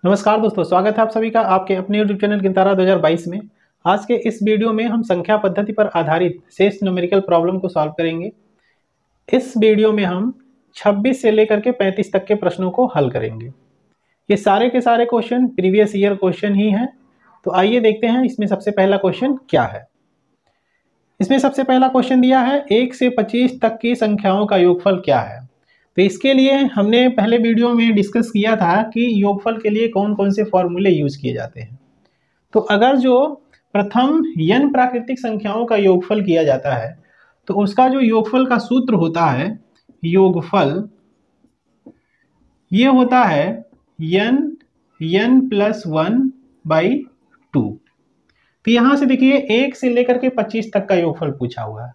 नमस्कार दोस्तों, स्वागत है आप सभी का आपके अपने यूट्यूब चैनल गिनतारा 2022 में। आज के इस वीडियो में हम संख्या पद्धति पर आधारित शेष न्यूमेरिकल प्रॉब्लम को सॉल्व करेंगे। इस वीडियो में हम 26 से लेकर के 35 तक के प्रश्नों को हल करेंगे। ये सारे के सारे क्वेश्चन प्रीवियस ईयर क्वेश्चन ही हैं। तो आइए देखते हैं इसमें सबसे पहला क्वेश्चन क्या है। इसमें सबसे पहला क्वेश्चन दिया है 1 से 25 तक की संख्याओं का योगफल क्या है। तो इसके लिए हमने पहले वीडियो में डिस्कस किया था कि योगफल के लिए कौन कौन से फॉर्मूले यूज किए जाते हैं। तो अगर जो प्रथम n प्राकृतिक संख्याओं का योगफल किया जाता है तो उसका जो योगफल का सूत्र होता है, योगफल ये होता है n+1/2। तो यहां से देखिए 1 से लेकर के 25 तक का योगफल पूछा हुआ है।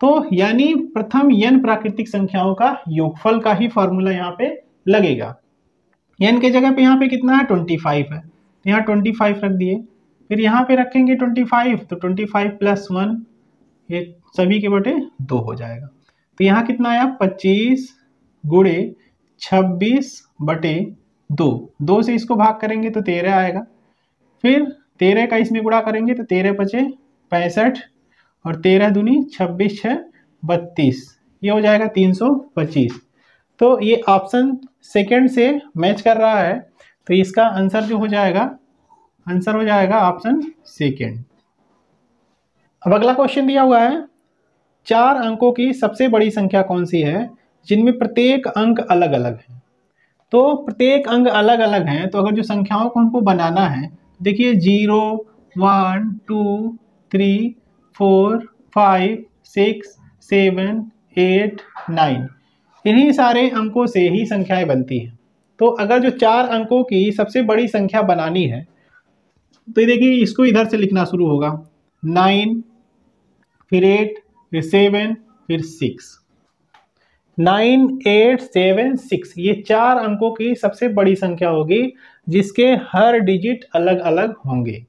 तो यानी प्रथम n प्राकृतिक संख्याओं का योगफल का ही फॉर्मूला यहाँ पे लगेगा। n के जगह पे यहाँ पे कितना है 25 है, तो यहाँ 25 रख दिए। फिर यहाँ पे रखेंगे 25, तो 25+1 ये सभी के बटे 2 हो जाएगा। तो यहाँ कितना आया 25 गुणे 26/2। 2 से इसको भाग करेंगे तो 13 आएगा। फिर 13 का इसमें गुणा करेंगे तो 13 बचे 65 और 13 दूनी 26 6 32, ये हो जाएगा 325। तो ये ऑप्शन सेकंड से मैच कर रहा है, तो इसका आंसर जो हो जाएगा, आंसर हो जाएगा ऑप्शन सेकंड। अब अगला क्वेश्चन दिया हुआ है 4 अंकों की सबसे बड़ी संख्या कौन सी है जिनमें प्रत्येक अंक अलग अलग है। तो प्रत्येक अंक अलग अलग हैं, तो अगर जो संख्याओं को हमको बनाना है, देखिए 0 1 2 3 4 5 6 7 8 9, इन्हीं सारे अंकों से ही संख्याएं बनती हैं। तो अगर जो 4 अंकों की सबसे बड़ी संख्या बनानी है तो ये देखिए इसको इधर से लिखना शुरू होगा, 9 फिर 8 फिर 7 फिर 6, 9 8 7 6, ये 4 अंकों की सबसे बड़ी संख्या होगी जिसके हर डिजिट अलग अलग होंगे।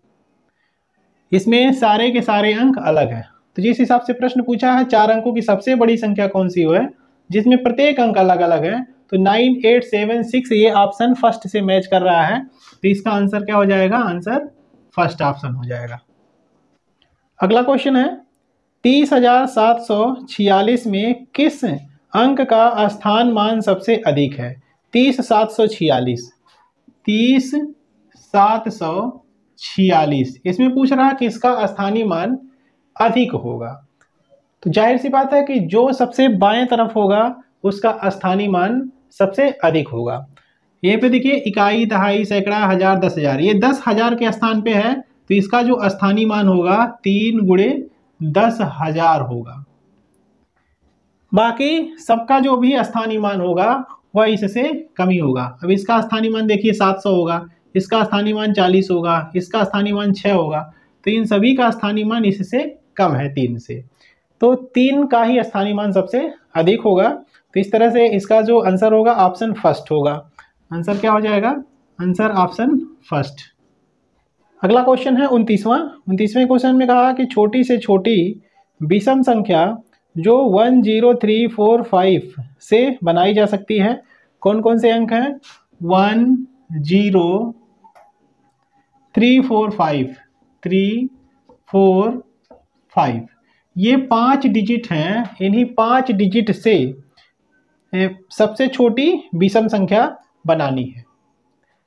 इसमें सारे के सारे अंक अलग हैं। तो जिस हिसाब से प्रश्न पूछा है 4 अंकों की सबसे बड़ी संख्या कौन सी है जिसमें प्रत्येक अंक अलग अलग है, तो 9 8 7 6 ये ऑप्शन फर्स्ट से मैच कर रहा है। तो इसका आंसर क्या हो जाएगा, आंसर फर्स्ट ऑप्शन हो जाएगा। अगला क्वेश्चन है 30,746 में किस अंक का स्थान मान सबसे अधिक है। 30,746, 30,746, इसमें पूछ रहा है कि इसका स्थानीय मान अधिक होगा। तो जाहिर सी बात है कि जो सबसे बाएं तरफ होगा उसका स्थानीय मान सबसे अधिक होगा। ये पे देखिए इकाई, दहाई, सैकड़ा, हजार, 10,000, ये 10,000 के स्थान पे है, तो इसका जो स्थानीय मान होगा 3 गुणे 10,000 होगा। बाकी सबका जो भी स्थानीय मान होगा वह इससे कम ही होगा। अब इसका स्थानीय मान देखिए 700 होगा, इसका स्थानीय मान 40 होगा, इसका स्थानीय मान 6 होगा, तो इन सभी का स्थानीय मान इससे कम है 3 से, तो 3 का ही स्थानीय मान सबसे अधिक होगा। तो इस तरह से इसका जो आंसर होगा ऑप्शन फर्स्ट होगा। आंसर क्या हो जाएगा, आंसर ऑप्शन फर्स्ट। अगला क्वेश्चन है 29वें क्वेश्चन में कहा कि छोटी से छोटी विषम संख्या जो 1 0 3 4 5 से बनाई जा सकती है, कौन कौन से अंक हैं, 1 0 3 4 5 3 4 5, ये 5 डिजिट हैं। इन्हीं 5 डिजिट से सबसे छोटी विषम संख्या बनानी है।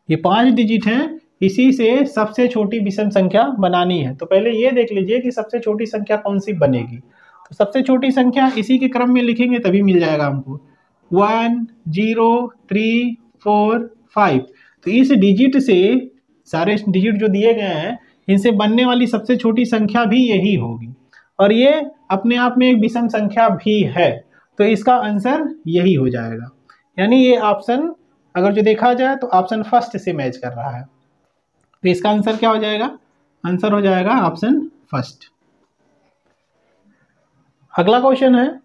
ये 5 डिजिट हैं, इसी से सबसे छोटी विषम संख्या बनानी है। तो पहले ये देख लीजिए कि सबसे छोटी संख्या कौन सी बनेगी। तो सबसे छोटी संख्या इसी के क्रम में लिखेंगे तभी मिल जाएगा हमको, 1 0 3 4 5। तो इस डिजिट से, सारे डिजिट जो दिए गए हैं इनसे बनने वाली सबसे छोटी संख्या भी यही होगी, और ये अपने आप में एक विषम संख्या भी है, तो इसका आंसर यही हो जाएगा। यानी ये ऑप्शन अगर जो देखा जाए तो ऑप्शन फर्स्ट से मैच कर रहा है, तो इसका आंसर क्या हो जाएगा, आंसर हो जाएगा ऑप्शन फर्स्ट। अगला क्वेश्चन है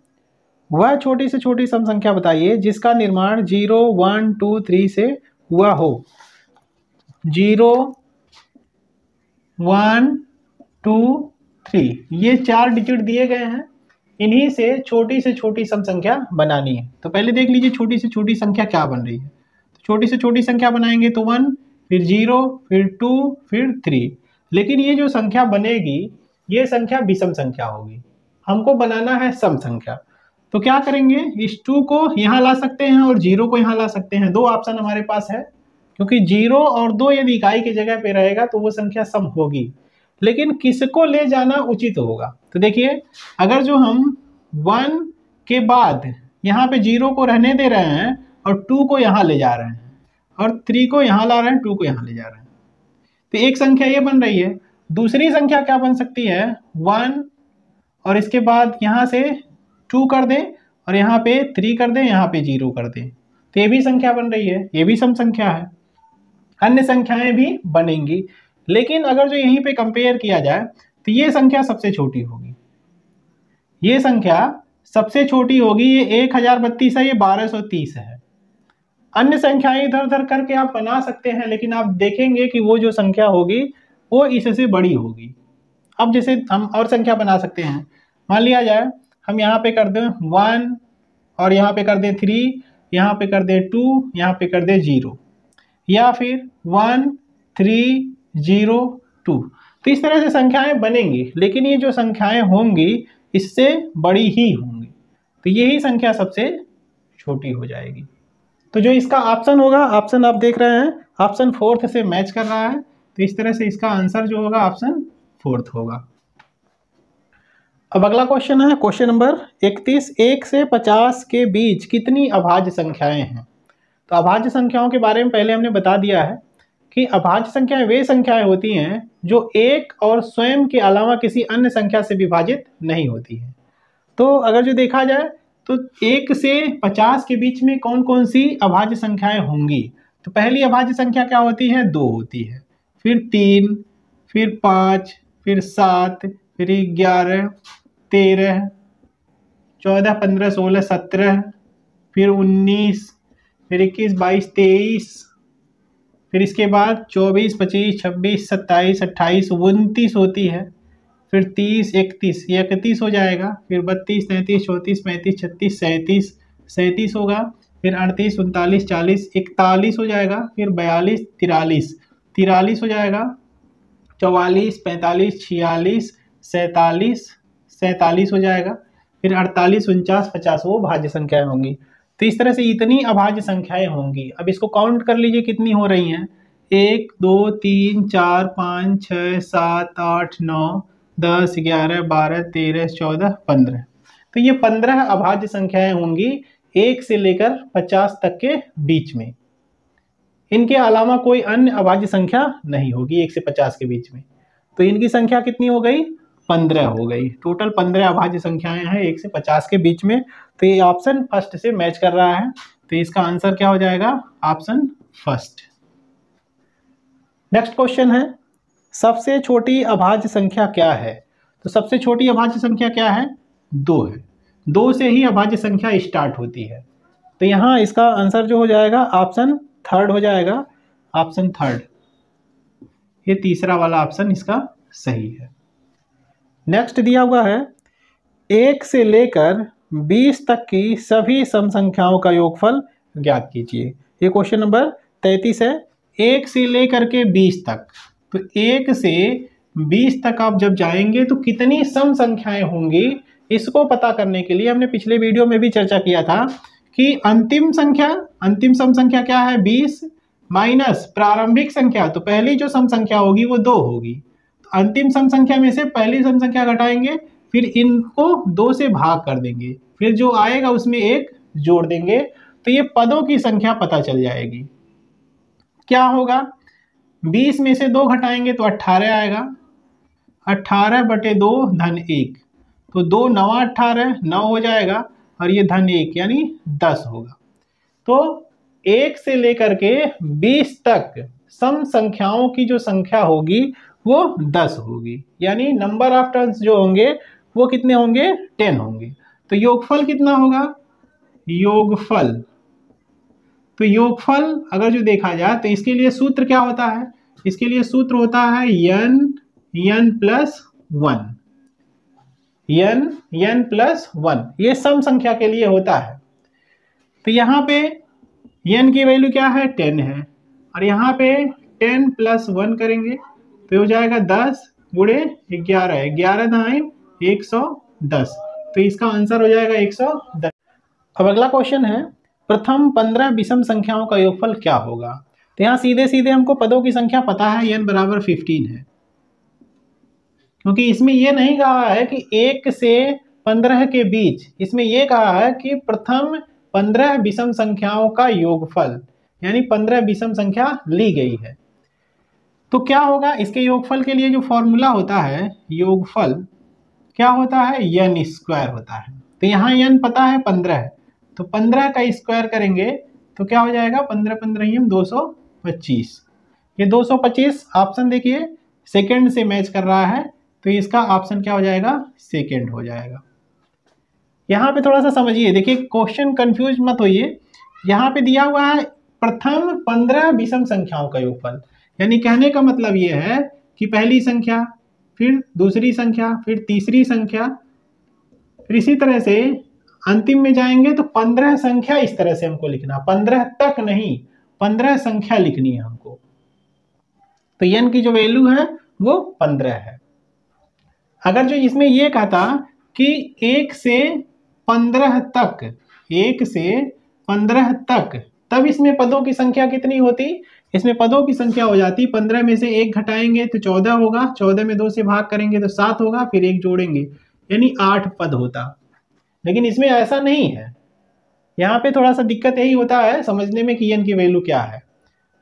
वह छोटी से छोटी सम संख्या बताइए जिसका निर्माण 0 1 2 3 से हुआ हो। 0 1 2 3, ये 4 डिजिट दिए गए हैं, इन्हीं से छोटी सम संख्या बनानी है। तो पहले देख लीजिए छोटी से छोटी संख्या क्या बन रही है। तो छोटी से छोटी संख्या बनाएंगे तो 1, फिर 0, फिर 2, फिर 3। लेकिन ये जो संख्या बनेगी ये संख्या विषम संख्या होगी, हमको बनाना है सम संख्या। तो क्या करेंगे, इस 2 को यहाँ ला सकते हैं और 0 को यहाँ ला सकते हैं। 2 ऑप्शन हमारे पास है, क्योंकि 0 और 2 यदि इकाई की जगह पे रहेगा तो वो संख्या सम होगी। लेकिन किसको ले जाना उचित होगा, तो देखिए अगर जो हम 1 के बाद यहाँ पे 0 को रहने दे रहे हैं और 2 को यहाँ ले जा रहे हैं और 3 को यहाँ ला रहे हैं, 2 को यहाँ ले जा रहे हैं, तो एक संख्या ये बन रही है। दूसरी संख्या क्या बन सकती है, 1 और इसके बाद यहाँ से 2 कर दें और यहाँ पे 3 कर दें, यहाँ पे 0 कर दें, तो ये भी संख्या बन रही है, ये भी सम संख्या है। अन्य संख्याएं भी बनेंगी, लेकिन अगर जो यहीं पे कंपेयर किया जाए तो ये संख्या सबसे छोटी होगी, ये संख्या सबसे छोटी होगी, ये 1032 है, ये 1230 है। अन्य संख्याएं इधर उधर करके आप बना सकते हैं, लेकिन आप देखेंगे कि वो जो संख्या होगी वो इससे बड़ी होगी। अब जैसे हम और संख्या बना सकते हैं, मान लिया जाए हम यहाँ पे कर दें 1 और यहाँ पे कर दें 3, यहाँ पे कर दें 2, यहाँ पे कर दें 0, या फिर 1 3 0 2। तो इस तरह से संख्याएं बनेंगी, लेकिन ये जो संख्याएं होंगी इससे बड़ी ही होंगी, तो यही संख्या सबसे छोटी हो जाएगी। तो जो इसका ऑप्शन होगा, ऑप्शन आप देख रहे हैं ऑप्शन 4 से मैच कर रहा है, तो इस तरह से इसका आंसर जो होगा ऑप्शन 4 होगा। अब अगला क्वेश्चन है क्वेश्चन नंबर 31, 1 से 50 के बीच कितनी अभाज्य संख्याएं हैं। तो अभाज्य संख्याओं के बारे में पहले हमने बता दिया है कि अभाज्य संख्याएं वे संख्याएं होती हैं जो एक और स्वयं के अलावा किसी अन्य संख्या से विभाजित नहीं होती है। तो अगर जो देखा जाए तो 1 से 50 के बीच में कौन कौन सी अभाज्य संख्याएं होंगी, तो पहली अभाज्य संख्या क्या होती है, 2 होती है, फिर 3, फिर 5, फिर 7, फिर 11, 13, 14, 15, 16, 17, फिर 19, फिर 21, 22, 23, फिर इसके बाद 24, 25, 26, 27, 28, 29 होती है, फिर 30, 31, ये 31 हो जाएगा, फिर 32, 33, 34, 35, 36, 37, 37 होगा, फिर 38, 39, 40, 41 हो जाएगा, फिर 42, 43, 43 हो जाएगा, 44, 45, 46, 47, 47 हो जाएगा, फिर 48, 49, 50 वो भाज्य संख्याएं होंगी। तो इस तरह से इतनी अभाज्य संख्याएं होंगी। अब इसको काउंट कर लीजिए कितनी हो रही हैं, 1 2 3 4 5 6 7 8 9 10 11 12 13 14 15। तो ये 15 अभाज्य संख्याएं होंगी 1 से लेकर 50 तक के बीच में। इनके अलावा कोई अन्य अभाज्य संख्या नहीं होगी 1 से 50 के बीच में। तो इनकी संख्या कितनी हो गई, 15 हो गई। टोटल 15 अभाज्य संख्याएं हैं 1 से 50 के बीच में। तो ये ऑप्शन फर्स्ट से मैच कर रहा है, तो इसका आंसर क्या हो जाएगा, ऑप्शन फर्स्ट। नेक्स्ट क्वेश्चन है, सबसे छोटी अभाज्य संख्या क्या है। तो सबसे छोटी अभाज्य संख्या क्या है, 2 है। 2 से ही अभाज्य संख्या स्टार्ट होती है। तो यहाँ इसका आंसर जो हो जाएगा ऑप्शन थर्ड हो जाएगा, ऑप्शन थर्ड। ये तीसरा वाला ऑप्शन इसका सही है। नेक्स्ट दिया हुआ है 1 से लेकर 20 तक की सभी सम संख्याओं का योगफल ज्ञात कीजिए। ये क्वेश्चन नंबर 33 है। 1 से लेकर के 20 तक, तो 1 से 20 तक आप जब जाएंगे तो कितनी सम संख्याएं होंगी, इसको पता करने के लिए हमने पिछले वीडियो में भी चर्चा किया था कि अंतिम सम संख्या क्या है, 20 माइनस प्रारंभिक संख्या। तो पहली जो सम संख्या होगी वो 2 होगी। तो अंतिम सम संख्या में से पहली सम संख्या घटाएंगे, फिर इनको 2 से भाग कर देंगे, फिर जो आएगा उसमें 1 जोड़ देंगे, तो ये पदों की संख्या पता चल जाएगी। क्या होगा, 20 में से 2 घटाएंगे तो 18 आएगा, 18/2 धन 1, तो 2 9 18 9 हो जाएगा, और ये धन 1 यानी 10 होगा। तो 1 से लेकर के 20 तक सम संख्याओं की जो संख्या होगी वो 10 होगी, यानी नंबर ऑफ टर्न्स जो होंगे वो कितने होंगे, 10 होंगे। तो योगफल कितना होगा, योगफल, तो योगफल अगर जो देखा जाए तो इसके लिए सूत्र क्या होता है, इसके लिए सूत्र होता है n+1, n+1, ये सम संख्या के लिए होता है। तो यहाँ पे n की वैल्यू क्या है, 10 है, और यहाँ पे 10 + 1 करेंगे तो हो जाएगा 10 × 11, 11 9 110। तो इसका आंसर हो जाएगा 110। अब अगला क्वेश्चन है, प्रथम 15 विषम संख्याओं का योगफल क्या होगा। तो यहाँ सीधे सीधे हमको पदों की संख्या पता है, n = 15 है, क्योंकि इसमें यह नहीं कहा है कि 1 से 15 के बीच, इसमें यह कहा है कि प्रथम 15 विषम संख्याओं का योगफल, यानी 15 विषम संख्या ली गई है। तो क्या होगा, इसके योगफल के लिए जो फॉर्मूला होता है, योगफल क्या होता है, n² होता है। तो यहाँ n पता है 15 है, तो 15 का स्क्वायर करेंगे तो क्या हो जाएगा, 15 15 225। ये 225 ऑप्शन देखिए सेकंड से मैच कर रहा है, तो इसका ऑप्शन क्या हो जाएगा, सेकंड हो जाएगा। यहाँ पे थोड़ा सा समझिए, देखिए क्वेश्चन कंफ्यूज मत होइए। यहाँ पे दिया हुआ है प्रथम 15 विषम संख्याओं का योगफल, यानी कहने का मतलब ये है कि पहली संख्या, फिर दूसरी संख्या, फिर तीसरी संख्या, फिर इसी तरह से अंतिम में जाएंगे तो 15 संख्या इस तरह से हमको लिखना, 15 तक नहीं, 15 संख्या लिखनी है हमको। तो n की जो वैल्यू है वो 15 है। अगर जो इसमें ये कहता कि 1 से 15 तक, 1 से 15 तक, तब इसमें पदों की संख्या कितनी होती, इसमें पदों की संख्या हो जाती 15 में से 1 घटाएंगे तो 14 होगा, 14 में 2 से भाग करेंगे तो 7 होगा, फिर 1 जोड़ेंगे यानी 8 पद होता। लेकिन इसमें ऐसा नहीं है, यहाँ पे थोड़ा सा दिक्कत यही होता है समझने में कि n की वैल्यू क्या है।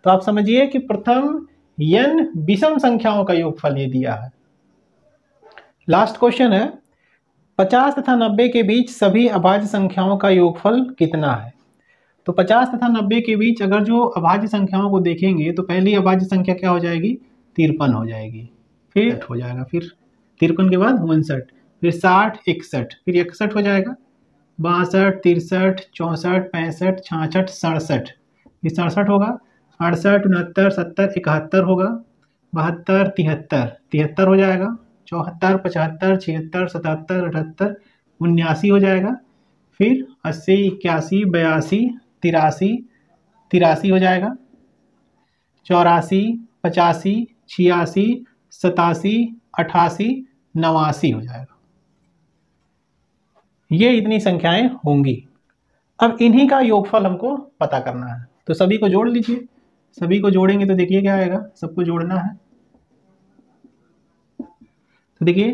तो आप समझिए कि प्रथम n विषम संख्याओं का योगफल ये दिया है। लास्ट क्वेश्चन है, 50 तथा 90 के बीच सभी अभाज्य संख्याओं का योगफल कितना है। तो 50 तथा 90 के बीच अगर जो अभाज्य संख्याओं को देखेंगे तो पहली अभाज्य संख्या क्या हो जाएगी, 53 हो जाएगी, फिर हो जाएगा, फिर 53 के बाद 59, फिर 60 61, फिर 61 हो जाएगा, 62 63 64 65 66 67, फिर 67 होगा, 68 69 70 71 होगा, 72 73 73 हो जाएगा, 74 75 76 77 78 79 हो जाएगा, फिर 80 81 82 83 83 हो जाएगा, 84 85 86 87 88 89 हो जाएगा। ये इतनी संख्याएं होंगी। अब इन्हीं का योगफल हमको पता करना है, तो सभी को जोड़ लीजिए। सभी को जोड़ेंगे तो देखिए क्या आएगा, सबको जोड़ना है। तो देखिए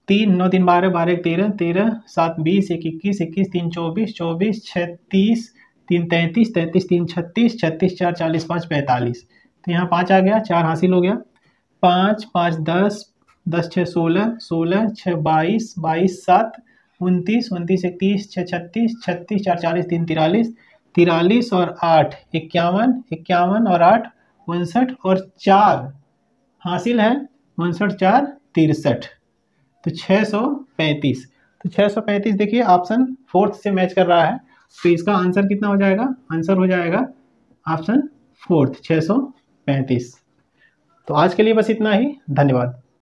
3 9 3 12 12 13 13 7 20 1 21 21 3 24 24 36 3 33 33 3 36 36 4 40 5 45। तो यहाँ 5 आ गया, 4 हासिल हो गया, 5 5 10 10 6 16 16 6 22 22 7 29 29 31 6 36 36 4 40 3 43 43 और 8 51 51 और 8 59 और 4 हासिल है, 59 4 63, तो 635। तो 635 देखिए ऑप्शन 4 से मैच कर रहा है, तो इसका आंसर कितना हो जाएगा, आंसर हो जाएगा ऑप्शन 4 635। तो आज के लिए बस इतना ही, धन्यवाद।